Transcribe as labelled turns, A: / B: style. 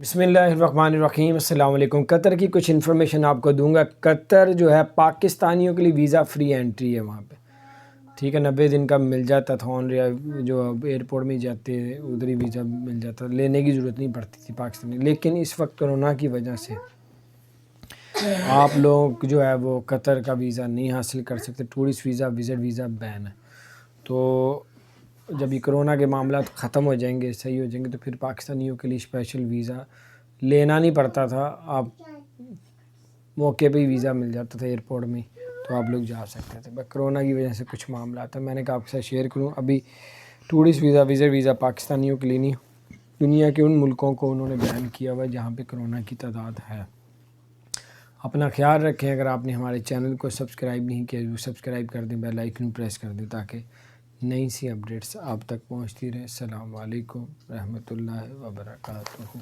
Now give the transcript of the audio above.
A: بسم اللہ الرحمن الرحیم۔ السلام علیکم۔ قطر کی کچھ انفارمیشن آپ کو دوں گا۔ قطر جو ہے پاکستانیوں کے لیے ویزا فری انٹری ہے وہاں پہ، ٹھیک ہے، 90 دن کا مل جاتا تھا آن جو ایئرپورٹ میں جاتے ادھر ہی ویزا مل جاتا، لینے کی ضرورت نہیں پڑتی تھی پاکستانی۔ لیکن اس وقت کرونا کی وجہ سے آپ لوگ جو ہے وہ قطر کا ویزا نہیں حاصل کر سکتے، ٹورسٹ ویزا، وزٹ ویزا بین ہے۔ تو جب یہ کرونا کے معاملات ختم ہو جائیں گے، صحیح ہو جائیں گے، تو پھر پاکستانیوں کے لیے اسپیشل ویزا لینا نہیں پڑتا تھا، آپ موقع پہ ہی ویزا مل جاتا تھا ایئرپورٹ میں، تو آپ لوگ جا سکتے تھے۔ بس کرونا کی وجہ سے کچھ معاملات ہیں، میں نے کہا آپ کے ساتھ شیئر کروں۔ ابھی ٹورسٹ ویزا، وزٹ ویزا پاکستانیوں کے لیے نہیں، دنیا کے ان ملکوں کو انہوں نے بین کیا ہوا ہے جہاں پہ کرونا کی تعداد ہے۔ اپنا خیال رکھیں۔ اگر آپ نے ہمارے چینل کو سبسکرائب نہیں کیا تو سبسکرائب کر دیں، بیل آئیکن پریس کر دیں تاکہ نئی سی اپڈیٹس آپ تک پہنچتی رہیں۔ السلام علیکم رحمۃ اللہ وبرکاتہ۔